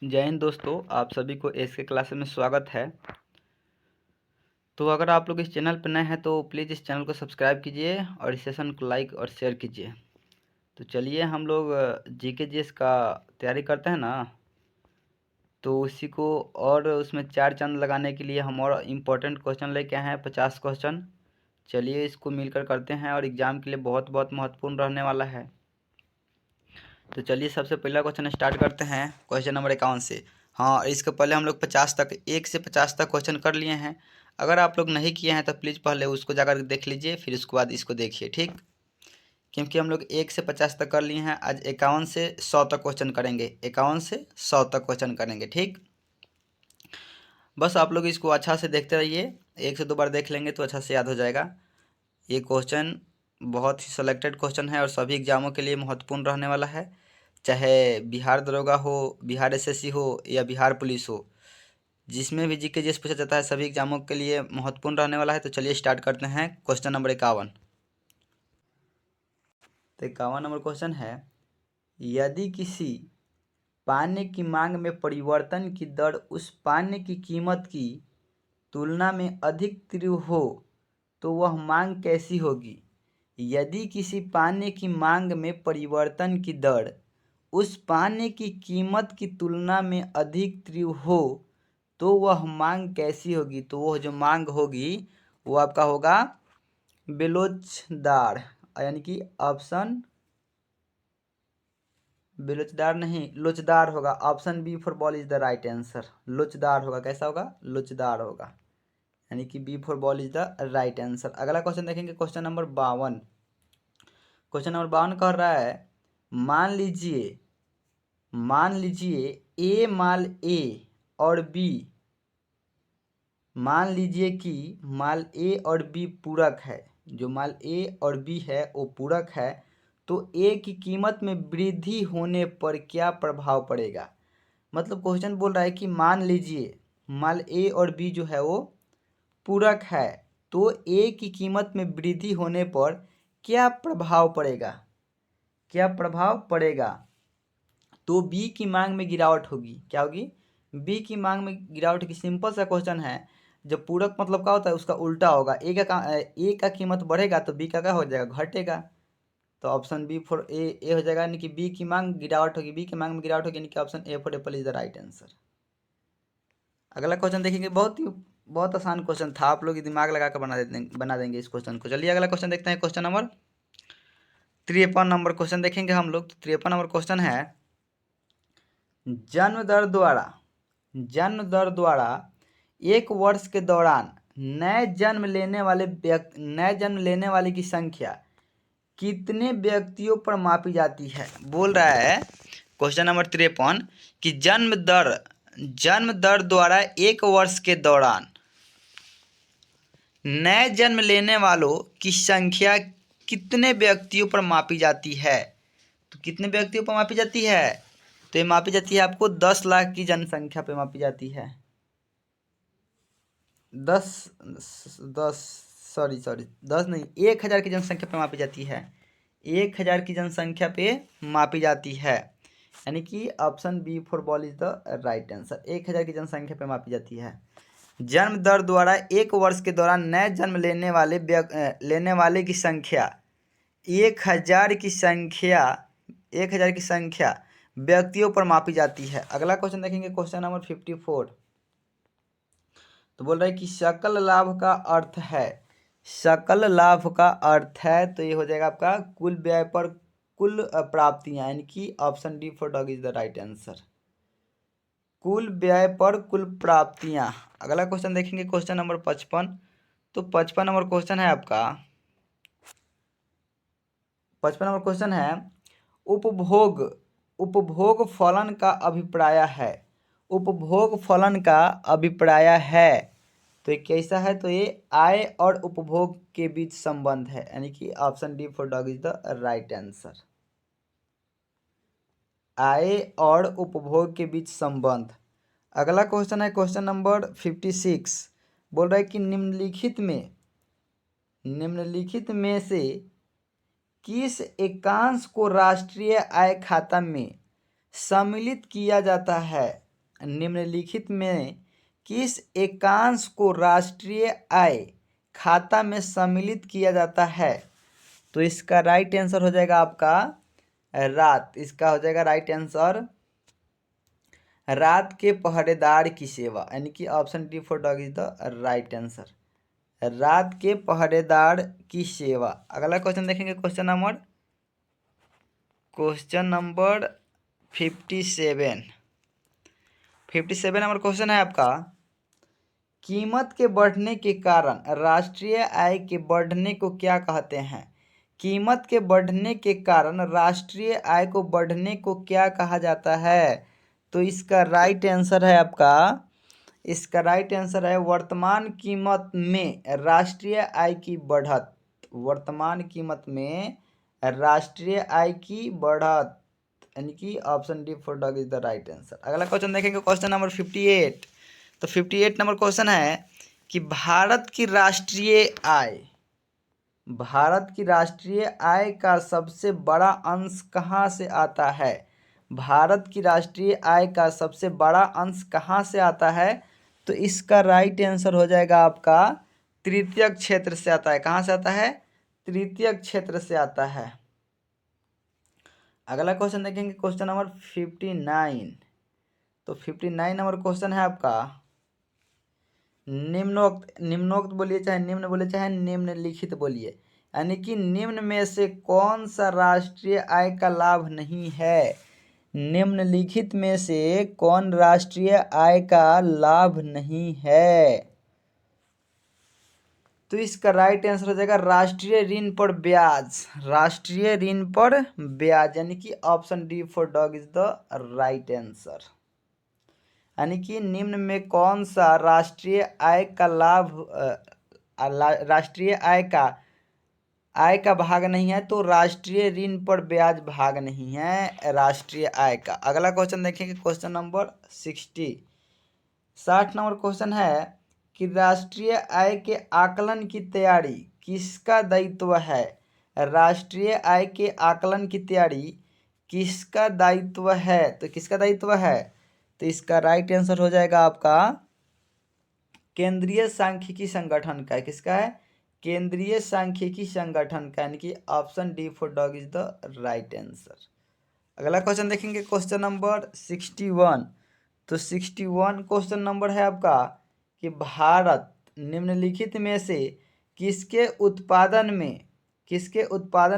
जय हिंद दोस्तों, आप सभी को एस के क्लास में स्वागत है। तो अगर आप लोग इस चैनल पर नए हैं तो प्लीज़ इस चैनल को सब्सक्राइब कीजिए और इस सेशन को लाइक और शेयर कीजिए। तो चलिए हम लोग जीके जीएस का तैयारी करते हैं ना, तो उसी को और उसमें चार चांद लगाने के लिए हम और इम्पोर्टेंट क्वेश्चन लेके आए हैं, 50 क्वेश्चन। चलिए इसको मिलकर करते हैं और एग्ज़ाम के लिए बहुत बहुत महत्वपूर्ण रहने वाला है। तो चलिए सबसे पहला क्वेश्चन स्टार्ट करते हैं, क्वेश्चन नंबर 51 से। हाँ, इसके पहले हम लोग 50 तक, 1 से 50 तक क्वेश्चन कर लिए हैं। अगर आप लोग नहीं किए हैं तो प्लीज़ पहले उसको जाकर देख लीजिए, फिर उसके बाद इसको देखिए, ठीक। क्योंकि हम लोग 1 से 50 तक कर लिए हैं, आज 51 से 100 तक क्वेश्चन करेंगे, 51 से 100 तक क्वेश्चन करेंगे, ठीक। बस आप लोग इसको अच्छा से देखते रहिए, 1 से 2 बार देख लेंगे तो अच्छा से याद हो जाएगा। ये क्वेश्चन बहुत ही सिलेक्टेड क्वेश्चन है और सभी एग्जामों के लिए महत्वपूर्ण रहने वाला है, चाहे बिहार दरोगा हो, बिहार एसएससी हो या बिहार पुलिस हो। जिसमें भी जीके जीएस पूछा जाता है सभी एग्जामों के लिए महत्वपूर्ण रहने वाला है। तो चलिए स्टार्ट करते हैं क्वेश्चन नंबर 51। तो 51 नंबर क्वेश्चन है, यदि किसी पानी की मांग में परिवर्तन की दर उस पानी की कीमत की तुलना में अधिक तीव्र हो तो वह मांग कैसी होगी। यदि किसी पानी की मांग में परिवर्तन की दर उस पानी की कीमत की तुलना में अधिक तीव्र हो तो वह मांग कैसी होगी। तो वह जो मांग होगी वो आपका होगा बेलोचदार, यानी कि ऑप्शन बेलोचदार नहीं, लोचदार होगा। Option B for ball is the right answer. लोचदार होगा, कैसा होगा, लोचदार होगा, यानी कि B for ball is the right answer. अगला क्वेश्चन देखेंगे, क्वेश्चन नंबर 52। क्वेश्चन नंबर 52 कह रहा है, मान लीजिए ए माल ए और बी, मान लीजिए कि माल ए और बी पूरक है। जो माल ए और बी है वो पूरक है, तो ए की कीमत में वृद्धि होने पर क्या प्रभाव पड़ेगा। मतलब क्वेश्चन बोल रहा है कि मान लीजिए माल ए और बी जो है वो पूरक है, तो ए की कीमत में वृद्धि होने पर क्या प्रभाव पड़ेगा, क्या प्रभाव पड़ेगा। तो बी की मांग में गिरावट होगी, क्या होगी, बी की मांग में गिरावट होगी। सिंपल सा क्वेश्चन है। जब पूरक मतलब क्या होता है, उसका उल्टा होगा। ए का कीमत बढ़ेगा तो बी का क्या हो जाएगा, घटेगा। तो ऑप्शन बी फॉर ए हो जाएगा, यानी कि बी की मांग गिरावट होगी, बी की मांग में गिरावट होगी, यानी कि option A for Apple is the right answer. अगला क्वेश्चन देखेंगे, बहुत आसान क्वेश्चन था, आप लोग दिमाग लगा कर बना देंगे इस क्वेश्चन को। चलिए अगला क्वेश्चन देखते हैं, क्वेश्चन नंबर 53 नंबर क्वेश्चन देखेंगे हम लोग। तो 53 नंबर क्वेश्चन है, जन्म दर द्वारा एक वर्ष के दौरान नए जन्म लेने वाले की संख्या कितने व्यक्तियों पर मापी जाती है। बोल रहा है क्वेश्चन नंबर 53 कि जन्म दर द्वारा एक वर्ष के दौरान नए जन्म लेने वालों की संख्या कितने व्यक्तियों पर मापी जाती है। तो कितने व्यक्तियों पर मापी जाती है, तो ये मापी जाती है आपको 10 लाख की जनसंख्या पे मापी जाती है। 10 नहीं, 1000 की जनसंख्या पे मापी जाती है। 1000 की जनसंख्या पे मापी जाती है, यानी कि option B for ball is the right answer. 1000 की जनसंख्या पे मापी जाती है। जन्म दर द्वारा एक वर्ष के दौरान नए जन्म लेने वाले की संख्या 1000 की संख्या व्यक्तियों पर मापी जाती है। अगला क्वेश्चन देखेंगे, क्वेश्चन नंबर 54। तो बोल रहा है कि सकल लाभ का अर्थ है, तो ये हो जाएगा आपका कुल व्यय पर कुल प्राप्तियां, यानी कि option D for dog is the right answer. कुल व्यय पर कुल प्राप्तियां। अगला क्वेश्चन देखेंगे, क्वेश्चन नंबर 55। तो 55 नंबर क्वेश्चन है आपका, 55 नंबर क्वेश्चन है, उपभोग फलन का अभिप्राय है। उपभोग फलन का अभिप्राय है, तो ये कैसा है, तो ये आय और उपभोग के बीच संबंध है, यानी कि option D for dog is the right answer. आय और उपभोग के बीच संबंध। अगला क्वेश्चन है क्वेश्चन नंबर 56। बोल रहा है कि निम्नलिखित में से किस एकांश को राष्ट्रीय आय खाता में सम्मिलित किया जाता है। निम्नलिखित में किस एकांश को राष्ट्रीय आय खाता में सम्मिलित किया जाता है? तो इसका राइट आंसर हो जाएगा आपका रात। इसका हो जाएगा राइट आंसर रात के पहरेदार की सेवा, यानी कि option D for dog is the right answer, रात के पहरेदार की सेवा। अगला क्वेश्चन देखेंगे, क्वेश्चन नंबर 57 नंबर क्वेश्चन है आपका, कीमत के बढ़ने के कारण राष्ट्रीय आय के बढ़ने को क्या कहते हैं? कीमत के बढ़ने के कारण राष्ट्रीय आय को बढ़ने को क्या कहा जाता है? तो इसका राइट आंसर है आपका, इसका राइट आंसर है वर्तमान कीमत में राष्ट्रीय आय की बढ़त। वर्तमान कीमत में राष्ट्रीय आय की बढ़त, यानी कि option D for dog is the right answer. अगला क्वेश्चन देखेंगे, क्वेश्चन नंबर 58। तो 58 नंबर क्वेश्चन है कि भारत की राष्ट्रीय आय का सबसे बड़ा अंश कहाँ से आता है? भारत की राष्ट्रीय आय का सबसे बड़ा अंश कहाँ से आता है? तो इसका राइट आंसर हो जाएगा आपका तृतीयक क्षेत्र से आता है। कहाँ से आता है? तृतीयक क्षेत्र से आता है। अगला क्वेश्चन देखेंगे, क्वेश्चन नंबर 59। तो 59 नंबर क्वेश्चन है आपका, निम्नोक्त बोलिए, चाहे निम्न बोलिए, चाहे निम्नलिखित बोलिए, यानी कि निम्न में से कौन सा राष्ट्रीय आय का लाभ नहीं है? निम्नलिखित में से कौन राष्ट्रीय आय का लाभ नहीं है? तो इसका राइट आंसर हो जाएगा राष्ट्रीय ऋण पर ब्याज। राष्ट्रीय ऋण पर ब्याज, यानी कि option D for dog is the right answer. यानी कि निम्न में कौन सा राष्ट्रीय आय का लाभ राष्ट्रीय आय का भाग नहीं है? तो राष्ट्रीय ऋण पर ब्याज भाग नहीं है राष्ट्रीय आय का। अगला क्वेश्चन देखेंगे, क्वेश्चन नंबर 60 नंबर क्वेश्चन है कि राष्ट्रीय आय के आकलन की तैयारी किसका दायित्व है? राष्ट्रीय आय के आकलन की तैयारी किसका दायित्व है? तो किसका दायित्व है? तो इसका राइट आंसर हो जाएगा आपका केंद्रीय सांख्यिकी संगठन का। किसका है? केंद्रीय सांख्यिकी संगठन का, यानी कि option D for dog is the right answer. अगला क्वेश्चन देखेंगे, क्वेश्चन नंबर 61। तो 61 क्वेश्चन नंबर है आपका कि भारत निम्नलिखित में से किसके उत्पादन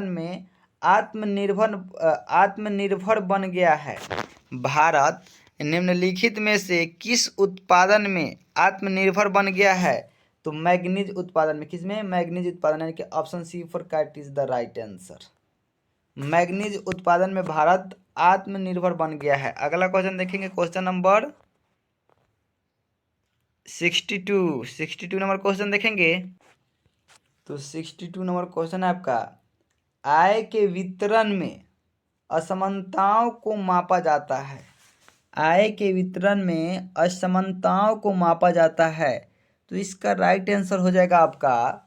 में आत्मनिर्भर बन गया है? भारत निम्नलिखित में से किस उत्पादन में आत्मनिर्भर बन गया है? तो मैग्नीज उत्पादन में। किसमें? मैग्नीज उत्पादन, यानी कि option C for cat is the right answer. Manganese उत्पादन में भारत आत्मनिर्भर बन गया है। अगला क्वेश्चन देखेंगे, क्वेश्चन नंबर 62 नंबर क्वेश्चन देखेंगे। तो 62 नंबर क्वेश्चन है आपका, आय के वितरण में असमानताओं को मापा जाता है। आय के वितरण में असमानताओं को मापा जाता है। तो इसका राइट आंसर हो जाएगा आपका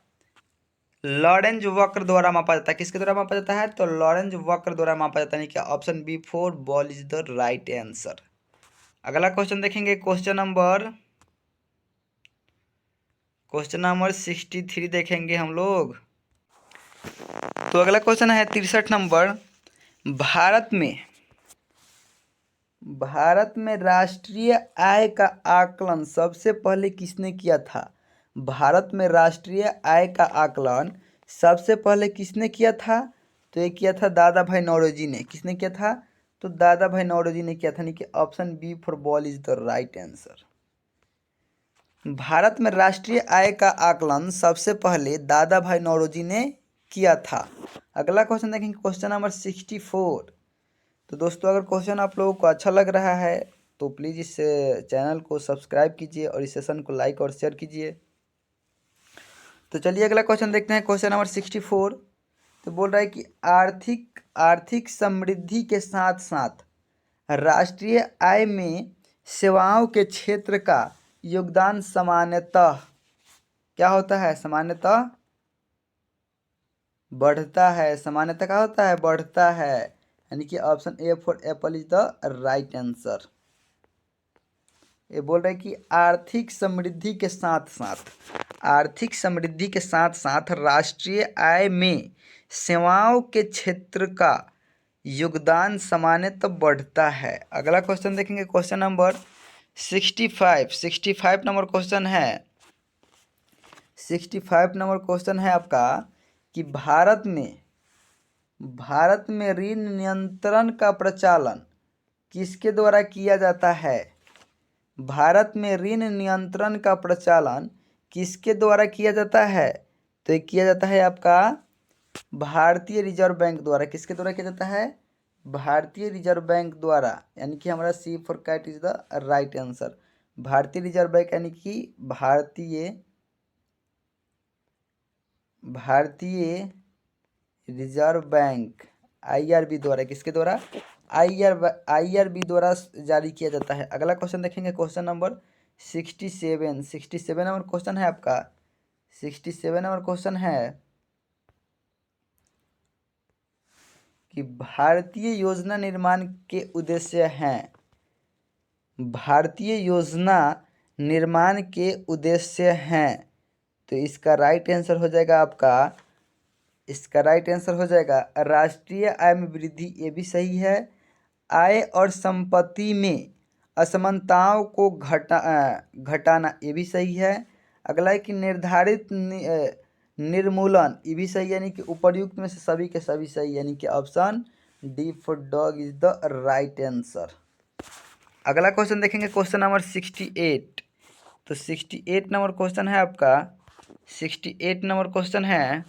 लॉरेंज वक्र द्वारा मापा जाता है। किसके द्वारा मापा जाता है? तो लॉरेंज वक्र द्वारा मापा जाता है, क्या option B for ball is the right answer. अगला क्वेश्चन देखेंगे, क्वेश्चन नंबर 63 देखेंगे हम लोग। तो अगला क्वेश्चन है 63 नंबर, भारत में राष्ट्रीय आय का आकलन सबसे पहले किसने किया था? भारत में राष्ट्रीय आय का आकलन सबसे पहले किसने किया था? तो ये किया था दादा भाई नौरोजी ने। किसने किया था? तो दादा भाई नौरोजी ने किया था, यानी कि option B for ball is the right answer. Bharat में राष्ट्रीय आय का आकलन सबसे पहले दादा भाई नौरोजी ने किया था। अगला क्वेश्चन देखेंगे, क्वेश्चन नंबर 64। तो दोस्तों, अगर क्वेश्चन आप लोगों को अच्छा लग रहा है तो प्लीज़ इस चैनल को सब्सक्राइब कीजिए और इस सेशन को लाइक और शेयर कीजिए। तो चलिए अगला क्वेश्चन देखते हैं, क्वेश्चन नंबर 64। तो बोल रहा है कि आर्थिक समृद्धि के साथ साथ राष्ट्रीय आय में सेवाओं के क्षेत्र का योगदान सामान्यतः क्या होता है? सामान्यतः बढ़ता है। सामान्यतः क्या होता है? बढ़ता है, यानी कि option A for Apple is the right answer. ये बोल रहा है कि आर्थिक समृद्धि के साथ साथ राष्ट्रीय आय में सेवाओं के क्षेत्र का योगदान सामान्यतः बढ़ता है। अगला क्वेश्चन देखेंगे, क्वेश्चन नंबर 65 नंबर क्वेश्चन है। 65 नंबर क्वेश्चन है आपका कि भारत में ऋण नियंत्रण का प्रचलन किसके द्वारा किया जाता है? भारत में ऋण नियंत्रण का प्रचलन किसके द्वारा किया जाता है? तो ये किया जाता है आपका भारतीय रिजर्व बैंक द्वारा। किसके द्वारा किया जाता है? भारतीय रिजर्व बैंक द्वारा, यानी कि हमारा C for cat is the right answer. भारतीय रिजर्व बैंक यानी कि भारतीय रिजर्व बैंक आईआरबी द्वारा, किसके द्वारा? आईआरबी द्वारा जारी किया जाता है। अगला क्वेश्चन देखेंगे, क्वेश्चन नंबर 67 नंबर क्वेश्चन है आपका। 67 नंबर क्वेश्चन है कि भारतीय योजना निर्माण के उद्देश्य हैं। भारतीय योजना निर्माण के उद्देश्य हैं, तो इसका राइट आंसर हो जाएगा आपका, इसका राइट आंसर हो जाएगा राष्ट्रीय आय में वृद्धि। ये भी सही है। आय और संपत्ति में असमानताओं को घटाना, ये भी सही है। अगला है कि निर्धारित निर्मूलन, ये भी सही, यानी कि उपर्युक्त में से सभी के सभी सही, यानी कि option D for dog is the right answer. अगला क्वेश्चन देखेंगे, क्वेश्चन नंबर 68। तो 68 नंबर क्वेश्चन है आपका। 68 नंबर क्वेश्चन है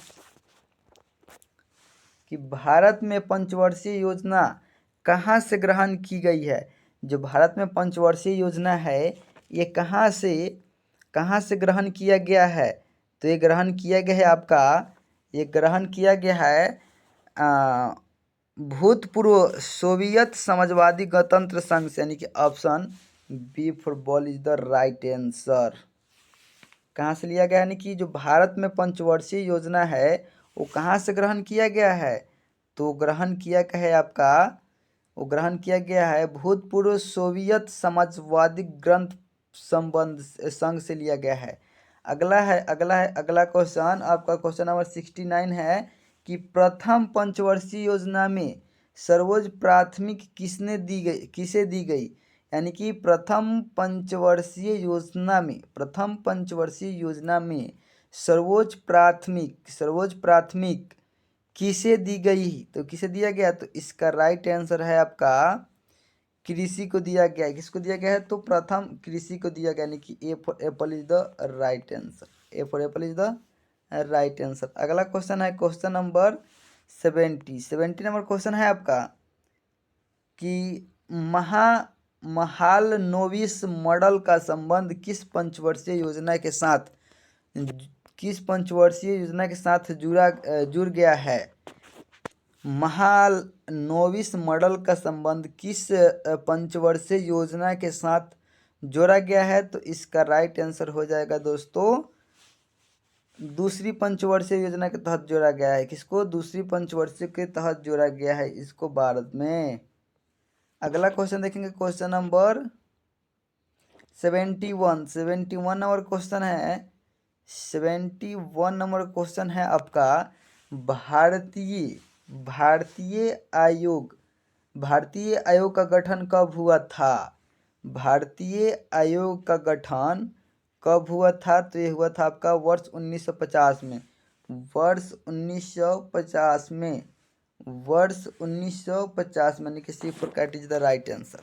कि भारत में पंचवर्षीय योजना कहाँ से ग्रहण की गई है? जो भारत में पंचवर्षीय योजना है, ये कहाँ से ग्रहण किया गया है? तो ये ग्रहण किया गया है आपका, ये ग्रहण किया गया है भूतपूर्व सोवियत समाजवादी गणतंत्र संघ से, यानी कि option B for ball is the right answer. कहाँ से लिया गया, यानी कि जो भारत में पंचवर्षीय योजना है वो कहाँ से ग्रहण किया गया है? तो ग्रहण किया गया है आपका, वो ग्रहण किया गया है भूतपूर्व सोवियत समाजवादी ग्रंथ संबंध संघ से लिया गया है। अगला क्वेश्चन आपका, क्वेश्चन नंबर 69 है कि प्रथम पंचवर्षीय योजना में सर्वोच्च प्राथमिक किसे दी गई? यानी कि प्रथम पंचवर्षीय योजना में सर्वोच्च प्राथमिक किसे दी गई? तो किसे दिया गया? तो इसका राइट आंसर है आपका कृषि को दिया गया है। किसको दिया गया है? तो प्रथम कृषि को दिया गया, यानी कि A for Apple is the right answer. A for Apple is the right answer. अगला क्वेश्चन है क्वेश्चन नंबर 70 नंबर क्वेश्चन है आपका कि महालनोबिस मॉडल का संबंध किस पंचवर्षीय योजना के साथ जुड़ गया है? महालनोबिस मॉडल का संबंध किस पंचवर्षीय योजना के साथ जोड़ा गया है? तो इसका राइट आंसर हो जाएगा दोस्तों दूसरी पंचवर्षीय योजना के तहत जोड़ा गया है। किसको? दूसरी पंचवर्षीय के तहत जोड़ा गया है इसको भारत में। अगला क्वेश्चन देखेंगे, क्वेश्चन नंबर 71 नंबर क्वेश्चन है। 71 नंबर क्वेश्चन है आपका भारतीय आयोग का गठन कब हुआ था? भारतीय आयोग का गठन कब हुआ था? तो ये हुआ था आपका वर्ष 1950 में। वर्ष 1950 में, यानी कि C for cat is the right answer.